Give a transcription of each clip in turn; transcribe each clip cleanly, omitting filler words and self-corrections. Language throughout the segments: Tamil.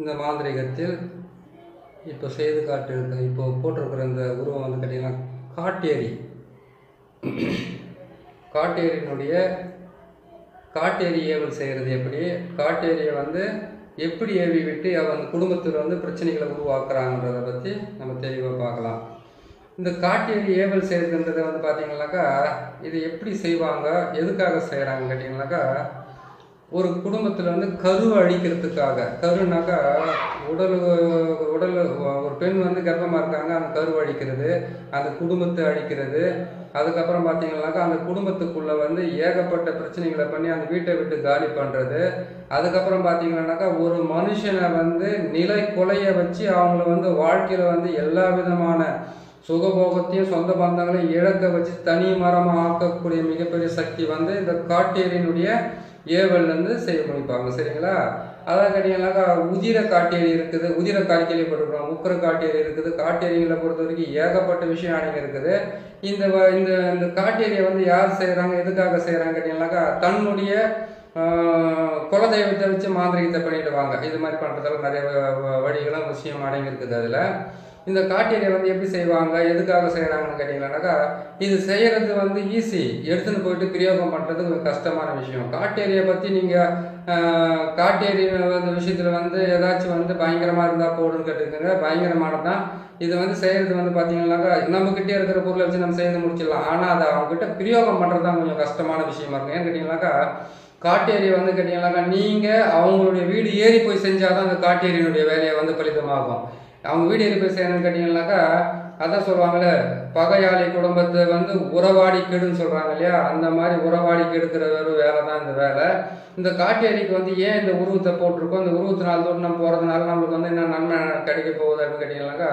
இந்த மாந்திரீகத்தில் இப்போ செய்து காட்டியிருக்க இப்போ போட்டிருக்கிற இந்த உருவம் வந்து கேட்டிங்கன்னா காட்டேரி. காட்டேரியினுடைய காட்டேரி ஏவல் செய்கிறது எப்படி, காட்டேரியை வந்து எப்படி ஏவி விட்டு அவன் குடும்பத்தில் வந்து பிரச்சனைகளை உருவாக்குறாங்கன்றதை பற்றி நம்ம தெளிவாக பார்க்கலாம். இந்த காட்டேரி ஏவல் செய்கிறதுன்றதை வந்து பார்த்தீங்கன்னாக்கா இது எப்படி செய்வாங்க, எதுக்காக செய்கிறாங்கன்னு கேட்டிங்கனாக்கா, ஒரு குடும்பத்தில் வந்து கரு அழிக்கிறதுக்காக. கருனாக்கா உடல் ஒரு பெண் வந்து கர்ப்பமாக இருக்காங்க, அந்த கரு அழிக்கிறது, அந்த குடும்பத்தை அழிக்கிறது. அதுக்கப்புறம் பார்த்தீங்கன்னாக்கா அந்த குடும்பத்துக்குள்ளே வந்து ஏகப்பட்ட பிரச்சனைகளை பண்ணி அந்த வீட்டை விட்டு காலி பண்ணுறது. அதுக்கப்புறம் பார்த்தீங்கன்னாக்கா ஒரு மனுஷனை வந்து நிலை கொலைய வச்சு அவங்கள வந்து வாழ்க்கையில் வந்து எல்லா விதமான சுகபோகத்தையும் சொந்த பந்தங்களையும் இழக்க வச்சு தனி மரமாக ஆக்கக்கூடிய மிகப்பெரிய சக்தி வந்து இந்த காட்டேரியினுடைய ஏவல்லேருந்து செய்ய முடிப்பாங்க. சரிங்களா? அதான் கேட்டீங்கன்னாக்கா உதிர காட்டேரி இருக்குது, உதிர காட்டேரி போட்டுருக்கோம், உக்கர காட்டேரி இருக்குது. காட்டேரிகளை பொறுத்த வரைக்கும் ஏகப்பட்ட விஷயம் அடங்கி இருக்குது. இந்த இந்த இந்த காட்டேரியை வந்து யார் செய்கிறாங்க, எதுக்காக செய்கிறாங்க கேட்டீங்கன்னாக்கா தன்னுடைய குலதெய்வத்தை வச்சு மாந்திரிகத்தை பண்ணிடுவாங்க. இது மாதிரி பண்ணுறதால நிறைய வழிகளும் விஷயம் அடங்கி இருக்குது. அதில் இந்த காட்டேரியை வந்து எப்படி செய்வாங்க, எதுக்காக செய்கிறாங்கன்னு கேட்டிங்கன்னாக்கா இது செய்கிறது வந்து ஈஸி, எடுத்துன்னு போயிட்டு பிரயோகம் பண்ணுறது ஒரு கஷ்டமான விஷயம். காட்டேரியை பற்றி நீங்கள் காட்டேரி வந்து விஷயத்தில் வந்து ஏதாச்சும் வந்து பயங்கரமாக இருந்தால் போடுன்னு கேட்டுக்கோங்க. பயங்கரமானதான் இது வந்து செய்கிறது வந்து பார்த்தீங்கன்னாக்கா நம்மக்கிட்டே இருக்கிற பொருளை வச்சு நம்ம செய்து முடிச்சிடலாம். ஆனால் அதை அவங்ககிட்ட பிரயோகம் பண்ணுறது தான் கொஞ்சம் கஷ்டமான விஷயமா இருக்கும். ஏன்னு கேட்டிங்கனாக்கா காட்டேரி வந்து கேட்டிங்கன்னாக்கா நீங்கள் அவங்களுடைய வீடு ஏறி போய் செஞ்சால் தான் அந்த காட்டேரியினுடைய வேலையை வந்து பலிதமாகும். அவங்க வீடு ஏறி போய் செய்யணும்னு கேட்டிங்கன்னாக்கா அதான் சொல்லுவாங்களே, பகையாளி குடும்பத்தை வந்து உறவாடி கெடுன்னு சொல்கிறாங்க இல்லையா, அந்த மாதிரி உறவாடி கெடுக்கிற ஒரு வேலை தான் இந்த வேலை. இந்த காட்டேரிக்கு வந்து ஏன் இந்த உருவத்தை போட்டிருக்கோம், இந்த உருவத்தினால தோடு நம்ம போகிறதுனால நம்மளுக்கு வந்து என்ன நன்மை கிடைக்க போகுது அப்படின்னு கேட்டிங்கன்னாக்கா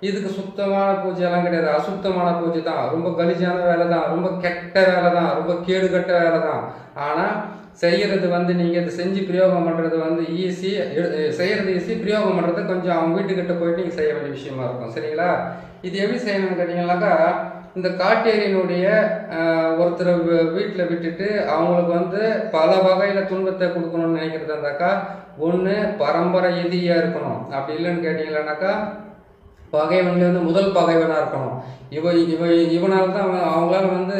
இதுக்கு சுத்தமான பூஜையெல்லாம் கிடையாது, அசுத்தமான பூஜை தான், ரொம்ப கலிஜான வேலை தான், ரொம்ப கெட்ட வேலை தான், ரொம்ப கேடுகட்ட வேலை தான். ஆனால் செய்கிறது வந்து நீங்கள் இது செஞ்சு பிரயோகம் பண்ணுறது வந்து ஈஸி, செய்கிறது ஈஸி, பிரயோகம் பண்ணுறது கொஞ்சம் அவங்க வீட்டுக்கிட்ட போயிட்டு நீங்கள் செய்ய வேண்டிய விஷயமா இருக்கும். சரிங்களா? இது எப்படி செய்யணும்னு கேட்டிங்கன்னாக்கா இந்த காட்டேரியினுடைய ஒருத்தரை வீட்டில் விட்டுட்டு அவங்களுக்கு வந்து பல வகையில் துன்பத்தை கொடுக்கணும்னு நினைக்கிறதா இருந்தாக்கா ஒன்று பரம்பரை எதிரியாக இருக்கணும். அப்படி இல்லைன்னு கேட்டிங்கன்னாக்கா பகைவன்ல வந்து முதல் பகைவனாக இருக்கணும். இவனால் தான் அவங்களால வந்து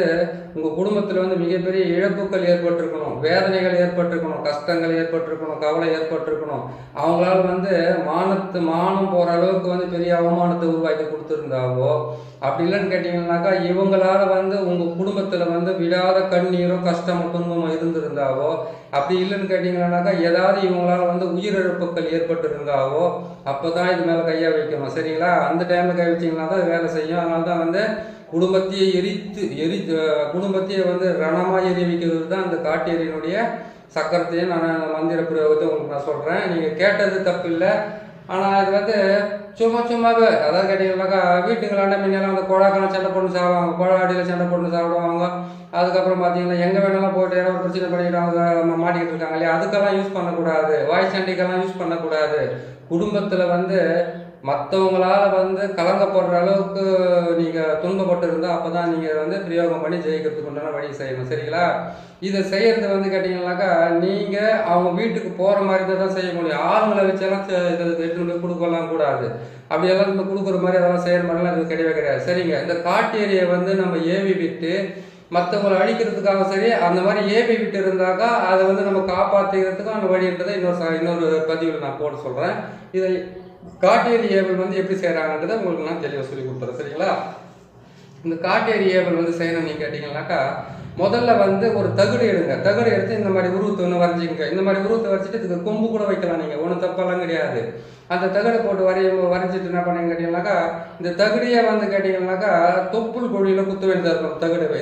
உங்கள் குடும்பத்தில் வந்து மிகப்பெரிய இழப்புகள் ஏற்பட்டிருக்கணும், வேதனைகள் ஏற்பட்டிருக்கணும், கஷ்டங்கள் ஏற்பட்டிருக்கணும், கவலை ஏற்பட்டிருக்கணும். அவங்களால வந்து மானம் போகிற அளவுக்கு வந்து பெரிய அவமானத்தை உருவாக்கி கொடுத்துருந்தாவோ, அப்படி இல்லைன்னு கேட்டிங்கன்னாக்கா இவங்களால வந்து உங்கள் குடும்பத்தில் வந்து விடாத கண்ணீரும் கஷ்டமும் துன்பமும் இருந்திருந்தாவோ, அப்படி இல்லைன்னு கேட்டிங்கன்னாக்கா ஏதாவது இவங்களால வந்து உயிரிழப்புகள் ஏற்பட்டிருந்தாவோ அப்போ தான் இது மேலே கையை வைக்கணும். சரிங்களா? அந்த டைமில் கை வச்சிங்கன்னா தான் வேலை செய்யும். அதனால தான் வந்து குடும்பத்தையே குடும்பத்தையே வந்து ரணமாக எரி வைக்கிறது தான் அந்த காட்டேரியினுடைய சக்கரத்தையும் நான் மந்திர பிரயோகத்தை உங்களுக்கு நான் சொல்கிறேன். நீங்கள் கேட்டது தப்பு இல்லை. ஆனால் அது வந்து சும்மாவே அதாவது கேட்டிங்கன்னாக்கா வீட்டுங்களாண்ட முன்னெல்லாம் அந்த குழாக்கெல்லாம் சண்டை போட்டு சாப்பிடுவாங்க, குழா அடியில் சண்டை போட்டு சாப்பிடுவாங்க. அதுக்கப்புறம் பார்த்தீங்கன்னா எங்கே வேணாலும் போய்ட்டு ஏதாவது பிரச்சனை பண்ணிட்டு அவங்க மாட்டிக்கிட்டு இருக்காங்க இல்லையா, அதுக்கெல்லாம் யூஸ் பண்ணக்கூடாது, வாய் சண்டைக்கெல்லாம் யூஸ் பண்ணக்கூடாது. குடும்பத்தில் வந்து மற்றவங்களால் வந்து கலங்கப்படுற அளவுக்கு நீங்கள் துன்பப்பட்டு இருந்தால் அப்போ தான் நீங்கள் வந்து பிரயோகம் பண்ணி ஜெயிக்கிறதுக்கு உண்டான வழி செய்யணும். சரிங்களா? இதை செய்கிறது வந்து கேட்டிங்கன்னாக்கா நீங்கள் அவங்க வீட்டுக்கு போகிற மாதிரி தான் செய்ய முடியும். ஆளுங்களை வச்செல்லாம் எடுத்துகிட்டு போய் கொடுக்கலாம் கூடாது. அப்படியெல்லாம் இப்போ கொடுக்குற மாதிரி அதெல்லாம் செய்கிற மாதிரிலாம் இது கிடையவே கிடையாது. சரிங்க? இந்த காட்டேரியை வந்து நம்ம ஏவி விட்டு மற்றவங்களை அழிக்கிறதுக்காக சரி அந்த மாதிரி ஏவி விட்டு இருந்தாக்கா அதை வந்து நம்ம காப்பாற்றிக்கிறதுக்கும் அந்த வழின்றதை இன்னொரு பதிவில் நான் போட சொல்கிறேன். இதை காட்டேரி ஏவல் வந்து எப்படி செய்கிறாங்கன்றதை உங்களுக்கு நான் தெளிவாக சொல்லி கொடுத்துறேன். சரிங்களா? இந்த காட்டேரி ஏவல் வந்து செய்யணும் நீங்கள் கேட்டிங்கன்னாக்கா முதல்ல வந்து ஒரு தகுடு எடுங்க. தகுடு எடுத்து இந்த மாதிரி உருவத்தை ஒன்று வரைஞ்சிங்க. இந்த மாதிரி உருவத்தை வரைச்சிட்டு இதுக்கு கொம்பு கூட வைக்கலாம், நீங்கள் ஒன்றும் தப்பெல்லாம் கிடையாது. அந்த தகடை போட்டு வரைஞ்சிட்டு என்ன பண்ணீங்க கேட்டிங்கன்னாக்கா இந்த தகுடியை வந்து கேட்டிங்கன்னாக்கா தொப்புள் கொழியில் குத்த வேண்டியதாக இருக்கும். தகுடு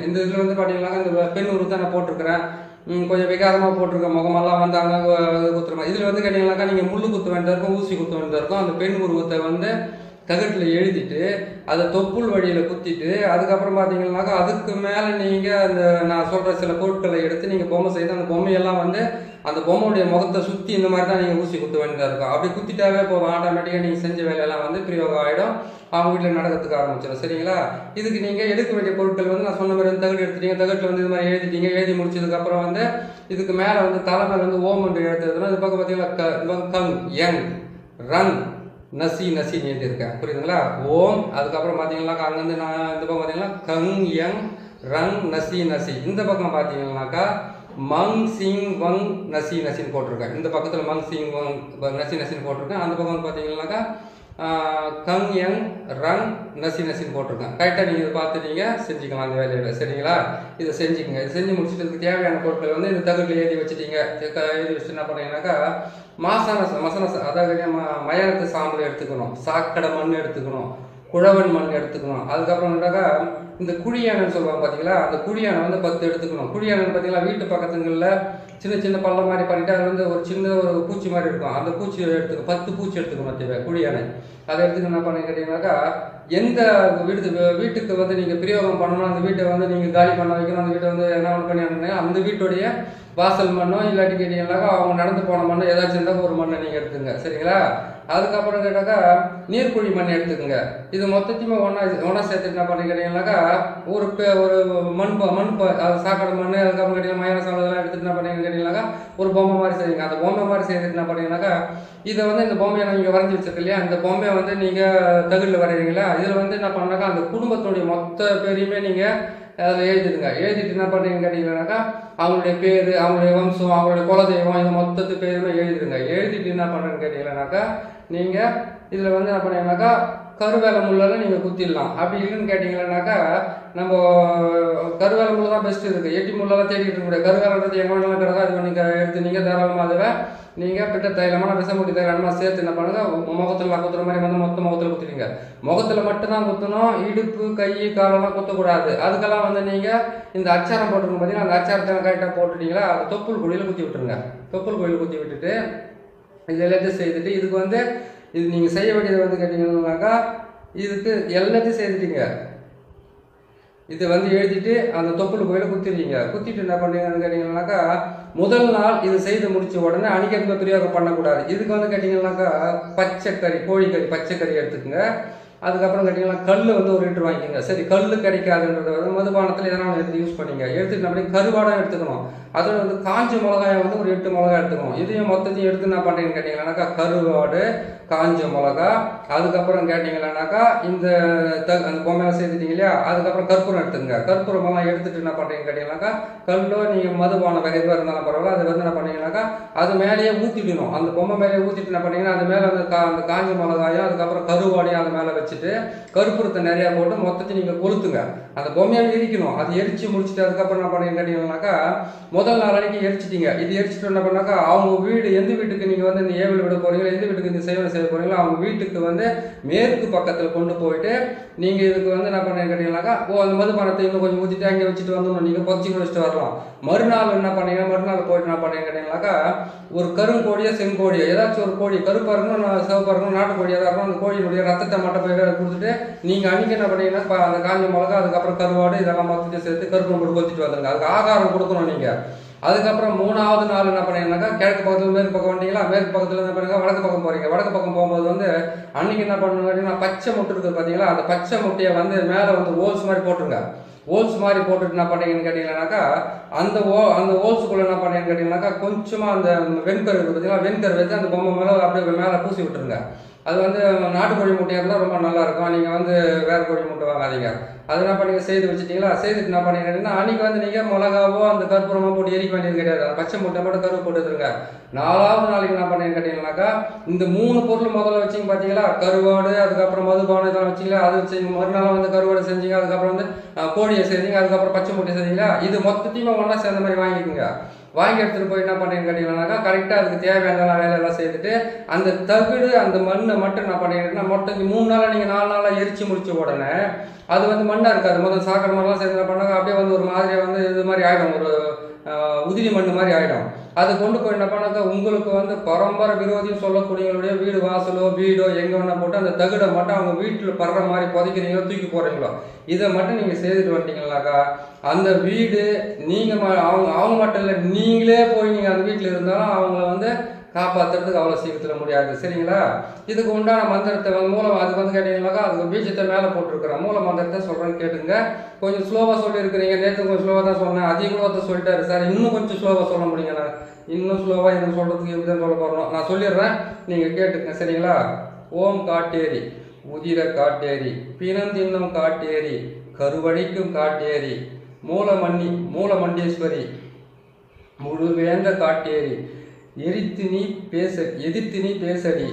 இந்த இதில் வந்து பார்த்தீங்கன்னாக்கா இந்த பெண் உருவத்தை நான் போட்டிருக்கிறேன், கொஞ்சம் விகாரமாக போட்டிருக்கேன், முகமெல்லாம் வந்து அங்கே குத்துற மாதிரி. இதில் வந்து கேட்டிங்கன்னாக்கா நீங்கள் முள் குத்த வேண்டியதாக இருக்கும், ஊசி குத்த வேண்டியதாக இருக்கும். அந்த பெண் உருவத்தை வந்து தகட்டில் எழுதிட்டு அதை தொப்புள் வழியில் குத்திட்டு அதுக்கப்புறம் பார்த்தீங்கன்னாக்கா அதுக்கு மேலே நீங்கள் அந்த நான் சொல்கிற சில பொருட்களை எடுத்து நீங்கள் பொம்மை செய்து அந்த பொம்மையெல்லாம் வந்து அந்த பொம்மையுடைய முகத்தை சுற்றி இந்த மாதிரி தான் நீங்கள் ஊசி குத்த வேண்டியதாக இருக்கும். அப்படி குத்திட்டாவே போதும், ஆட்டோமேட்டிக்காக நீங்கள் செஞ்ச வேலையெல்லாம் வந்து பிரயோகம் ஆகிடும், அவங்க வீட்டில் நடக்கிறதுக்கு ஆரம்பிச்சிடும். சரிங்களா? இதுக்கு நீங்கள் எடுக்க வேண்டிய பொருட்கள் வந்து நான் சொன்ன மாதிரி வந்து தகடு எடுத்துட்டீங்க, தகட்டில் வந்து இது மாதிரி எழுதிட்டீங்க, எழுதி முடிச்சதுக்கப்புறம் வந்து இதுக்கு மேலே வந்து தலைமையில் வந்து ஓம் என்று எழுதுறதுனா இது பக்கம் பார்த்தீங்கன்னா கங் யங் ரங் நசி நசின்னு எழுதியிருக்கேன். புரியுதுங்களா? ஓம், அதுக்கப்புறம் பார்த்தீங்கன்னாக்கா அங்கேருந்து நான் இந்த பக்கம் பார்த்தீங்கன்னா கங் யங் ரங் நசி நசி, இந்த பக்கம் பார்த்தீங்கன்னாக்கா மங் சிங் வங் நசி நசின்னு போட்டிருக்கேன். இந்த பக்கத்தில் மங் சிங் வங் நசி நசின்னு போட்டிருக்கேன். அந்த பக்கம் பார்த்தீங்கன்னாக்கா கங் யங் ரங் நசி நசின்னு போட்டிருக்கேன். கரெக்டாக நீங்கள் இதை பார்த்து நீங்கள் செஞ்சுக்கலாம் அந்த வேலையில். சரிங்களா? இதை செஞ்சுக்கோங்க. இது செஞ்சு முடிச்சுட்டு இதுக்கு தேவையான பொருட்கள் வந்து இந்த தகட்டில் எழுதி வச்சுட்டீங்க. எழுதி வச்சுட்டு என்ன பண்ணீங்கன்னாக்கா மசன அதாவது மயானத்து சாம்பல் எடுத்துக்கணும், சாக்கடை மண் எடுத்துக்கணும், குழவன் மண் எடுத்துக்கணும். அதுக்கப்புறம் என்னக்கா இந்த குழியானன்னு சொல்லுவாங்க பார்த்தீங்களா, அந்த குழியானை வந்து 10 எடுத்துக்கணும். குழியானன்னு பார்த்தீங்களா வீட்டு பக்கத்துங்களில் சின்ன சின்ன பள்ளம் மாதிரி பண்ணிட்டு அது வந்து ஒரு சின்ன ஒரு பூச்சி மாதிரி இருக்கும். அந்த பூச்சி எடுத்துக்கணும், 10 பூச்சி எடுத்துக்கணும் தேவை குழியானை. அதை எடுத்துக்க என்ன பண்ணி கேட்டீங்கன்னாக்கா எந்த வீட்டுக்கு வந்து நீங்கள் பிரயோகம் பண்ணணும், அந்த வீட்டை வந்து நீங்கள் காலி பண்ண வைக்கணும், அந்த வீட்டை வந்து என்ன பண்ணி அந்த வீட்டுடைய வாசல் மண்ணோ இல்லாட்டி கேட்டீங்கன்னாக்கா அவங்க நடந்து போன மண்ணோ ஏதாச்சும் இருந்தால் ஒரு மண்ணை நீங்கள் எடுத்துங்க. சரிங்களா? அதுக்கப்புறம் கேட்டாக்கா நீர்க்குழி மண் எடுத்துக்கோங்க. இது மொத்தத்தையுமே ஒன்றா சேர்த்துட்டு என்ன பண்ணி கேட்டீங்கன்னாக்கா ஒரு மண் சாக்கடை மண், அதுக்கப்புறம் கேட்டீங்கன்னா மயான சாதம் எடுத்துட்டு என்ன பண்ணீங்கன்னு கேட்டீங்கன்னாக்கா ஒரு பொம்மை மாதிரி செய்யுங்க. அந்த பொம்மை மாதிரி செய்துட்டு என்ன பண்ணீங்கன்னாக்கா இதை வந்து இந்த பொம்மையை நீங்கள் வரைஞ்சி வச்சிருக்கு இல்லையா, இந்த பொம்மையை வந்து நீங்கள் தகுதியில் வரைகிறீங்களா, இதில் வந்து என்ன பண்ணாக்கா அந்த குடும்பத்தினுடைய மொத்த பேரையுமே நீங்கள் அதில் எழுதிடுங்க. எழுதிட்டு என்ன பண்ணுறீங்கன்னு கேட்டீங்கன்னாக்கா அவங்களுடைய பேர், அவங்களுடைய வம்சம், அவங்களுடைய குலதெய்வம், இது மொத்தத்து பேருமே எழுதிடுங்க. எழுதிட்டு என்ன பண்ணுறேன்னு கேட்டீங்கன்னாக்கா நீங்கள் இதில் வந்து என்ன பண்ணீங்கன்னாக்கா கருவேல முள்ளெல்லாம் நீங்கள் குத்திடலாம். அப்படி இல்லைன்னு கேட்டிங்கன்னாக்கா நம்ம கருவேல முள் தான் பெஸ்ட்டு இருக்குது. எட்டி முள்ளெல்லாம் தேடிட்டு இருக்க முடியாது. கருவேலன்றது எங்கே வேணாலும் கிடக்கா, இது நீங்கள் எடுத்து நீங்கள் தாராளமாக அதுவே நீங்கள் பிட்ட தைலமான விஷமுட்டி தைலமாக சேர்த்து என்ன பண்ணுங்கள் முகத்தில் குத்துற மாதிரி வந்து மொத்த முகத்தில் குத்துறீங்க. முகத்தில் மட்டும்தான் குத்தணும், இடுப்பு கை காலெல்லாம் குத்தக்கூடாது. அதுக்கெல்லாம் வந்து நீங்கள் இந்த அச்சாரம் போட்டுருங்க பார்த்தீங்கன்னா அந்த அச்சாரத்தை கரெக்டாக போட்டுட்டீங்களா அது தொப்புள் குழியில் குத்தி விட்டுருங்க. தொப்புள் குழியில் குத்தி விட்டுட்டு இது எல்லாத்தையும் செய்துட்டு இதுக்கு வந்து இது நீங்கள் செய்ய வேண்டியது வந்து கேட்டிங்கன்னாக்கா இதுக்கு எல்லாத்தையும் செய்துட்டீங்க. இது வந்து எழுதிட்டு அந்த தொப்புள் கோயில குத்திடுவீங்க. குத்திட்டு என்ன பண்ணுறீங்கன்னு கேட்டிங்கன்னாக்கா முதல் நாள் இது செய்து முடிச்ச உடனே அன்றைக்கி பிரயோகம் பண்ணக்கூடாது. இதுக்கு வந்து கேட்டிங்கன்னாக்கா பச்சைக்கறி, கோழிக்கறி பச்சைக்கறி எடுத்துக்கோங்க. அதுக்கப்புறம் கேட்டிங்கன்னா கல் வந்து 1 லிட்டர் வாங்கிக்கோங்க. சரி, கல் கிடைக்காதுன்றத வந்து மதுபானத்தில் எதனா எடுத்து யூஸ் பண்ணிங்க. எடுத்துட்டு நம்ம கருவாடாக எடுத்துக்கணும். அதோட வந்து காஞ்ச மிளகாயை வந்து ஒரு 8 மிளகாய் எடுத்துக்கணும். இதையும் மொத்தத்தையும் எடுத்து என்ன பண்ணுறீங்கன்னு கேட்டிங்கன்னாக்கா கருவாடு, காஞ்ச மிளகா, அதுக்கப்புறம் கேட்டிங்கன்னாக்கா இந்த அந்த பொம்மையெல்லாம் சேர்த்துட்டீங்க இல்லையா, அதுக்கப்புறம் கற்பூரம் எடுத்துக்கங்க. கற்பூரமெல்லாம் எடுத்துட்டு என்ன பண்ணுறீங்கன்னு கேட்டிங்கன்னாக்கா கல்லோ நீங்கள் மதுபானம் வேறு எதுவாக இருந்தாலும் பரவாயில்ல அதை வந்து என்ன பண்ணீங்கன்னாக்கா அது மேலேயே ஊற்றிடணும். அந்த பொம்மை மேலேயே ஊற்றிட்டு என்ன பண்ணீங்கன்னா அது மேலே வந்து அந்த காஞ்ச மிளகாயும் அதுக்கப்புறம் கருவாடையும் அது மேலே வச்சுட்டு கற்பூரத்தை நிறையா போட்டு மொத்தத்தையும் நீங்கள் கொளுத்துங்க. அந்த பொம்மையாக எரிக்கணும். அது எரிச்சு முடிச்சுட்டு அதுக்கப்புறம் என்ன பண்ணீங்கன்னு கேட்டிங்கன்னாக்கா முதல் நாள் அன்றைக்கி எரிச்சிட்டிங்க. இது எரிச்சிட்டு என்ன பண்ணாக்கா அவங்க வீடு எந்த வீட்டுக்கு நீங்கள் வந்து இந்த ஏவல் விட போகிறீங்களோ, எந்த வீட்டுக்கு இந்த சேவனை செய்ய போகிறீங்களோ அவங்க வீட்டுக்கு வந்து மேற்கு பக்கத்தில் கொண்டு போயிட்டு நீங்கள் இதுக்கு வந்து என்ன பண்ணீங்கன்னு கேட்டிங்கன்னாக்கா அந்த மதுபானத்தை இன்னும் கொஞ்சம் ஊற்றிட்டு அங்கே வச்சுட்டு வந்துடணும். நீங்கள் பொச்சி வச்சுட்டு வரலாம். மறுநாள் என்ன பண்ணீங்கன்னா மறுநாள் போயிட்டு என்ன பண்ணீங்கன்னு கேட்டிங்கன்னாக்கா ஒரு கருங்கோழியோ செங்கோழியோ ஏதாச்சும் ஒரு கோழி, கருப்பாக இருக்கணும் சிவப்பாக இருக்கணும், நாட்டுக்கோழியாக தான் இருக்கணும், அந்த கோழியினுடைய ரத்தத்தை மட்டும் போய் கொடுத்துட்டு நீங்கள் அன்றைக்கி என்ன பண்ணீங்கன்னா அந்த காஞ்ச மிளகா அதுக்கப்புறம் கருவாடு இதெல்லாம் மொத்தத்தையும் சேர்த்து கருப்பு போட்டு கொத்திட்டு வந்துடுங்க. அதுக்கு ஆகாரம் கொடுக்கணும் நீங்கள். அதுக்கப்புறம் 3ஆவது நாள் என்ன பண்ணீங்கன்னாக்கா கிழக்கு பக்கத்தில் மேற்கு பக்கம் வந்தீங்களா, மேற்கு பக்கத்தில் என்ன பண்ணுங்க வடக்கு பக்கம் போகிறீங்க. வடக்கு பக்கம் போகும்போது வந்து அன்றைக்கி என்ன பண்ணுங்கன்னா பச்சை முட்டை இருக்குது பார்த்தீங்களா, அந்த பச்சை முட்டையை வந்து மேலே வந்து ஹோல்ஸ் மாதிரி போட்டுருங்க. ஹோல்ஸ் மாதிரி போட்டுட்டு என்ன பண்ணீங்கன்னு கேட்டிங்கன்னாக்கா அந்த ஹோல்ஸுக்குள்ளே என்ன பண்ணீங்கன்னு கேட்டிங்கன்னாக்கா கொஞ்சமாக அந்த வெண்கரு இருக்குது பார்த்தீங்களா, வெண்கரு வச்சு அந்த பொம்மை மேலே அப்படியே மேலே பூசி விட்டுருங்க. அது வந்து நாட்டுக்கோழி முட்டையாக இருந்தால் ரொம்ப நல்லாயிருக்கும். நீங்கள் வந்து வேறு கோழி முட்டை வாங்காதீங்க. அது என்ன பண்ணீங்க செய்து வச்சுட்டிங்களா, செய்துட்டு என்ன பண்ணிங்கன்னா அன்றைக்கி வந்து நீங்கள் மிளகாவோ அந்த கற்பூரமாக போட்டு எரிக்க வேண்டியது கிடையாது. அந்த பச்சை முட்டை மட்டும் கருவு போட்டு வச்சுருங்க. 4ஆவது நாளைக்கு என்ன பண்ணீங்கன்னு கேட்டிங்கன்னாக்கா இந்த 3 பொருள் முதல்ல வச்சிங்க பார்த்தீங்களா, கருவாடு அதுக்கப்புறம் மதுபானம் இதெல்லாம் வச்சிங்களா, அது வச்சிங்க. மறுநாள் வந்து கருவாடு செஞ்சீங்க, அதுக்கப்புறம் வந்து கோழியை செஞ்சீங்க, அதுக்கப்புறம் பச்சை முட்டை செஞ்சீங்களா, இது மொத்தத்தையுமே ஒன்றா சேர்ந்த மாதிரி வாங்கிக்கோங்க. வாங்கி எடுத்துகிட்டு போய் என்ன பண்ணுறீங்கன்னு கேட்டிங்கன்னாக்கா கரெக்டாக அதுக்கு தேவையான வேலையெல்லாம் செய்துட்டு அந்த தகுடு அந்த மண்ணை மட்டும் என்ன பண்ணிங்கன்னா மொத்தம் 3 நாளாக நீங்கள் 4 நாளாக எரிச்சு முடிச்ச உடனே அது வந்து மண்ணாக இருக்காது. முதல் சாக்கடை மண்ணெலாம் சேர்த்து என்ன பண்ணாங்க அப்படியே வந்து ஒரு மாதிரியாக வந்து இது மாதிரி ஆகிடும், ஒரு உதிரி மண் மாதிரி ஆகிடும். அது கொண்டு போய் என்ன பண்ணாக்கா உங்களுக்கு வந்து பரம்பரை விரோதின்னு சொல்லக்கூடியவங்களுடைய வீடு வாசலோ வீடோ எங்கே வேணால் போட்டு அந்த தகுடை மட்டும் அவங்க வீட்டில் படுற மாதிரி புதைக்கிறீங்களோ தூக்கி போடுறீங்களோ இதை மட்டும் நீங்கள் செய்துட்டு வந்துட்டீங்கன்னாக்கா அந்த வீடு நீங்கள் அவங்க மட்டும் இல்லை நீங்களே போய் நீங்கள் அந்த வீட்டில் இருந்தாலும் அவங்கள வந்து காப்பாற்றுறதுக்கு அவ்வளோ சீக்கிரத்தில் முடியாது. சரிங்களா? இதுக்கு உண்டான மந்திரத்தை மூலம் அது வந்து கேட்டீங்கன்னாக்கா அதுக்கு பீஜத்தை மேலே போட்டிருக்கிறேன். மூல மந்திரத்தை சொல்கிறேன்னு கேட்டுங்க. கொஞ்சம் ஸ்லோவாக சொல்லியிருக்கிறீங்க. நேற்று கொஞ்சம் ஸ்லோவாக தான் சொன்னேன். அதிகமாக சொல்லிட்டாரு சார், இன்னும் கொஞ்சம் ஸ்லோவாக சொல்ல முடியுங்க. நான் இன்னும் ஸ்லோவாக எனக்கு சொல்கிறதுக்கு எப்படி தான் சொல்ல போகிறோம், நான் சொல்லிடுறேன், நீங்கள் கேட்டுங்க. சரிங்களா? ஓம் காட்டேரி, உதிர காட்டேரி, பிணந்தின்னும் காட்டேரி, கருவழிக்கும் காட்டேரி, மூலமண்டீஸ்வரி, முழுவேந்த காட்டேரி, எதிர்த்து நீ பேசடி,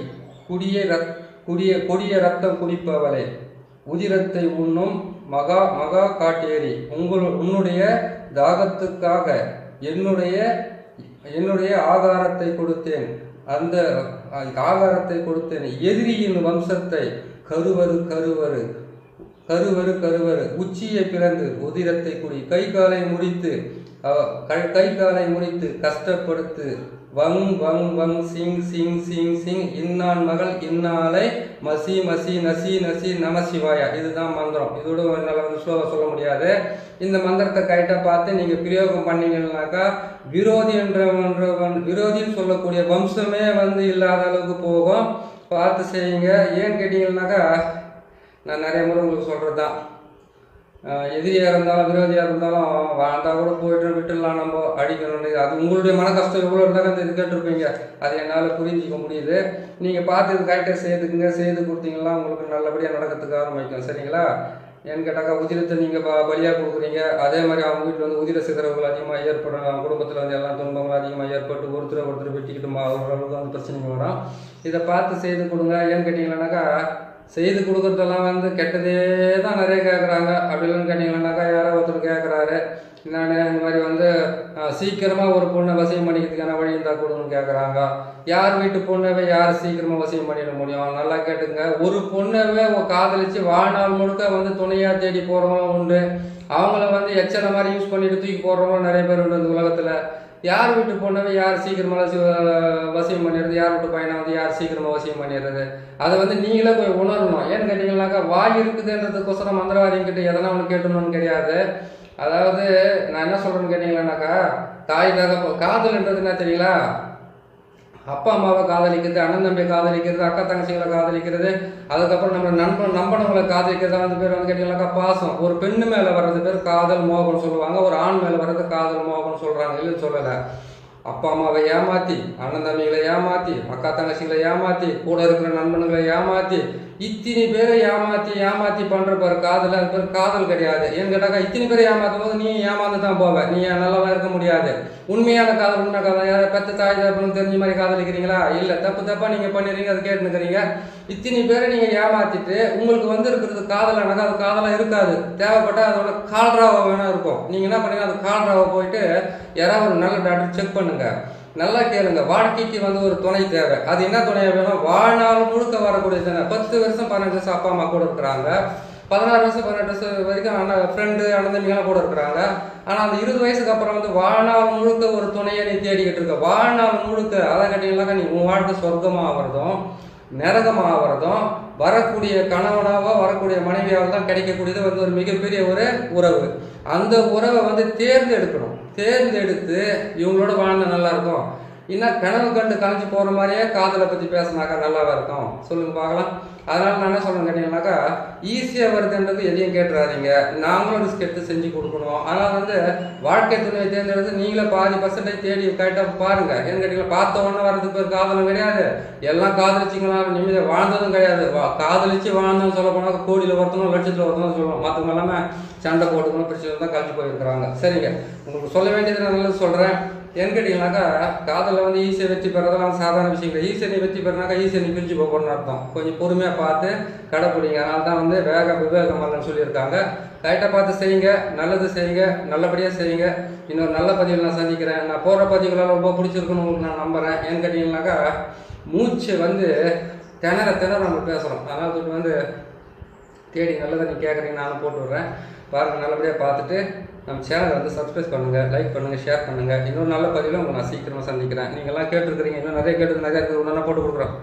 கொடிய ரத்தம் குடிப்பவளே, உதிரத்தை உண்ணும் மகா காட்டேரி, உன்னுடைய தாகத்துக்காக என்னுடைய ஆகாரத்தை கொடுத்தேன், அந்த ஆகாரத்தை கொடுத்தேன். எதிரியின் வம்சத்தை கருவரு உச்சியை பிளந்து உதிரத்தை குடி, கை காலை முறித்து கஷ்டப்படுத்து, வங் சிங் சிங் சிங் சிங், இன்னான் மகள் இன்னாலை மசி நசி நம சிவாயா. இதுதான் மந்திரம். இதோட நல்லா ஸ்லோவாக சொல்ல முடியாது. இந்த மந்திரத்தை கரெக்டாக பார்த்து நீங்கள் பிரயோகம் பண்ணீங்கன்னாக்கா விரோதின்னு சொல்லக்கூடிய வம்சமே வந்து இல்லாத அளவுக்கு போகும். பார்த்து செய்யுங்க. ஏன்னு கேட்டீங்கன்னாக்கா நான் நிறைய முறை உங்களுக்கு சொல்கிறது தான், எதிரியாக இருந்தாலும் விரோதியாக இருந்தாலும் வாழ்ந்தால் கூட போய்ட்டு விட்டுடலாம், நம்ம அடிக்கணும்னு. அது உங்களுடைய மன கஷ்டம் எவ்வளோ இருந்தாலும் அந்த இது கேட்டிருப்பீங்க. அது என்னால் புரிஞ்சிக்க முடியுது. நீங்கள் பார்த்து இது கரெக்டாக செய்து கொடுத்தீங்கன்னா உங்களுக்கு நல்லபடியாக நடக்கிறதுக்கு ஆரம்பிக்கும். சரிங்களா? ஏன்னு கேட்டாக்கா உதிரத்தை நீங்கள் பலியாக கொடுக்குறீங்க. அதே மாதிரி அவங்க வீட்டில் வந்து உதிர சிதறவுகள் அதிகமாக ஏற்படும். அவங்க குடும்பத்தில் வந்து எல்லாம் துன்பங்கள் அதிகமாக ஏற்பட்டு ஒருத்தர் வெட்டிக்கிட்டுமா ஓரளவுக்கு வந்து பிரச்சனைங்க வரும். இதை பார்த்து செய்து கொடுங்க. ஏன்னு கேட்டிங்கன்னாக்கா செய்து கொடுக்குறதெல்லாம் வந்து கெட்டதே தான் நிறைய கேட்குறாங்க. அப்படிலாம் கேட்டிங்கன்னாக்கா யாரோ ஒருத்தர் கேட்குறாரு, நான் இந்த மாதிரி வந்து சீக்கிரமாக ஒரு பொண்ணை வசியம் பண்ணிக்கிறதுக்கான வழி இருந்தால் கொடுன்னு கேட்குறாங்க. யார் வீட்டு பொண்ணவே யார் சீக்கிரமாக வசியம் பண்ணிட முடியும்? நல்லா கேட்டுங்க. ஒரு பொண்ணவே காதலிச்சு வாழ்நாள் முழுக்க வந்து துணையாக தேடி போகிறவங்களும் உண்டு. அவங்கள வந்து எச்சனை மாதிரி யூஸ் பண்ணிட்டு தூக்கி போடுறவங்களும் நிறைய பேர் உண்டு இந்த உலகத்தில். யார் வீட்டு பொண்ணவே யார் சீக்கிரமாக வசியம் பண்ணிடுறது, யார் வீட்டு பையனை வந்து யார் சீக்கிரமாக வசியம் பண்ணிடுறது, அதை வந்து நீங்களே போய் உணரணும். ஏன்னு கேட்டிங்கன்னாக்கா வாய் இருக்குதுன்றதுக்கோசரம் மந்திரவாதிகிட்ட எதனா ஒன்று கேட்டணும்னு கிடையாது. அதாவது நான் என்ன சொல்கிறேன்னு கேட்டிங்கன்னாக்கா தாய் காதல்ன்றது என்ன தெரியல, அப்பா அம்மாவை காதலிக்கிறது, அண்ணன் தம்பியை காதலிக்கிறது, அக்கா தங்கச்சிகளை காதலிக்கிறது, அதுக்கப்புறம் நம்ம நம்பனவங்களை காதலிக்கிறது வந்து பேர் வந்து கேட்டிங்கன்னாக்கா பாசம். ஒரு பெண்ணு மேலே வர்றது பேர் காதல் மோகம்னு சொல்லுவாங்க. ஒரு ஆண் மேலே வர்றது காதல் மோகம்னு சொல்கிறாங்க. இல்லைன்னு சொல்லலை. அப்பா அம்மாவை ஏமாற்றி, அண்ணன் தம்பிகளை ஏமாற்றி, அக்கா தங்கச்சிகளை ஏமாற்றி, கூட இருக்கிற நண்பன்களை ஏமாற்றி, இத்தனை பேரை ஏமாற்றி பண்ணுற பேர் காதல். அது பேர் காதல் கிடையாது. ஏன்னு கேட்டாக்கா இத்தனை பேரை ஏமாற்றும் போது நீ ஏமாந்து தான் போவ, நீ நல்லாலாம் இருக்க முடியாது. உண்மையான காதல் உண்மை காதல் யாரை பெற்ற தாய் தப்புன்னு தெரிஞ்ச மாதிரி காதலிக்கிறீங்களா? இல்லை, தப்பாக நீங்கள் பண்ணிடுறீங்க, அது கேட்டுக்கிறீங்க. இத்தனை பேரை நீங்கள் ஏமாற்றிட்டு உங்களுக்கு வந்து இருக்கிறது காதலானாக்கா அது காதலாக இருக்காது. தேவைப்பட்டால் அதோட கால்ராவை வேணா இருக்கும். நீங்கள் என்ன பண்ணுங்க, அது கால்ராவை போயிட்டு யாராவது ஒரு நல்ல டாக்டர் செக் பண்ணுங்க. நல்லா கேளுங்க. வாழ்க்கைக்கு வந்து ஒரு துணை தேவை. அது என்ன துணையாக வேணும்? வாழ்நாள் முழுக்க வரக்கூடிய துணை. 10 வருஷம் 12 வருஷம் அப்பா அம்மா கூட இருக்கிறாங்க, 16 வருஷம் 18 வருஷம் வரைக்கும் ஃப்ரெண்டு அண்ணன் தம்பிங்கெல்லாம் கூட இருக்கிறாங்க. ஆனால் அந்த 20 வயசுக்கு அப்புறம் வந்து வாழ்நாள் முழுக்க ஒரு துணையை நீ தேடிக்கிட்டு இருக்க. வாழ்நாள் முழுக்க அதை கேட்டீங்கன்னாக்கா நீ உன் வாழ்க்கை சொர்க்கமாக ஆகிறதும் நரகமாகிறதும் வரக்கூடிய கணவனாவோ வரக்கூடிய மனைவியால் தான் கிடைக்கக்கூடியது வந்து ஒரு மிகப்பெரிய ஒரு உறவு. அந்த உறவை வந்து தேர்ந்தெடுத்து இவங்களோட வாழ்ந்தா நல்லா இருக்கும். இன்னும் கனவு கண்டு கலைஞ்சி போகிற மாதிரியே காதலை பற்றி பேசினாக்கா நல்லாவா இருக்கும்? சொல்லுங்க பார்க்கலாம். அதனால் நான் என்ன சொல்கிறேன் கேட்டிங்கன்னாக்கா ஈஸியாக வருதுன்றது எதையும் கேட்டுறாதீங்க. நாங்களும் ரிஸ்க் எடுத்து செஞ்சு கொடுக்கணும். அதனால் வந்து வாழ்க்கை துணையை தேர்ந்தெடுத்து நீங்களே பாதி % தேடி கரெக்டாக பாருங்கள். ஏன்னு கேட்டிங்கன்னா பார்த்த உடனே வர்றதுக்கு பேர் காதலும் கிடையாது. எல்லாம் காதலிச்சிங்களா நிம்மதியாக வாழ்ந்ததும் கிடையாது. காதலிச்சு வாழ்ந்தோம் சொல்ல போனாக்கா கோடியில் ஒருத்தனும் லட்சத்தில் ஒருத்தனும் சொல்லுவோம். மற்றவங்க எல்லாமே சண்டை போட்டுக்கணும், பிரச்சனை தான் கழிச்சு போயிருக்கிறாங்க. சரிங்க, உங்களுக்கு சொல்ல வேண்டியது நான் நல்லது சொல்கிறேன். ஏன்னு கேட்டிங்கனாக்கா காதலில் வந்து ஈஸியாக வெற்றி பெறதெல்லாம் சாதாரண விஷயங்கள். ஈஸியை வெற்றி பெறனாக்கா ஈஸியை பிரிஞ்சு போகணும்னு அர்த்தம். கொஞ்சம் பொறுமையாக பார்த்து கடைப்பிடிங்க. அதனால தான் வந்து விவேகம் அல்லன்னு சொல்லியிருக்காங்க. கரெக்டாக பார்த்து செய்யுங்க, நல்லது செய்யுங்க, நல்லபடியாக செய்யுங்க. இன்னொரு நல்ல பதிவில் நான் சந்திக்கிறேன். நான் போகிற பதிவுகளால் ரொம்ப பிடிச்சிருக்குன்னு உங்களுக்கு நான் நம்புகிறேன். ஏன்னு கேட்டிங்கனாக்கா மூச்சு வந்து திணற நம்ம பேசுகிறோம். அதனால் வந்து தேடி நல்லதை நீ கேட்குறீங்க, நானும் போட்டு விட்றேன். பாருங்கள், நல்லபடியாக பார்த்துட்டு நம்ம சேனலை வந்து சப்ஸ்கிரைப் பண்ணுங்கள், லைக் பண்ணுங்கள், ஷேர் பண்ணுங்கள். இன்னொரு நல்ல பதிவில் உங்களை நான் சீக்கிரமாக சந்திக்கிறேன். நீங்கள்லாம் கேட்டுருக்கிறீங்க, இன்னும் நிறைய கேட்டு நிறையா இருக்குது, ஒன்றா போட்டு கொடுக்குறோம்.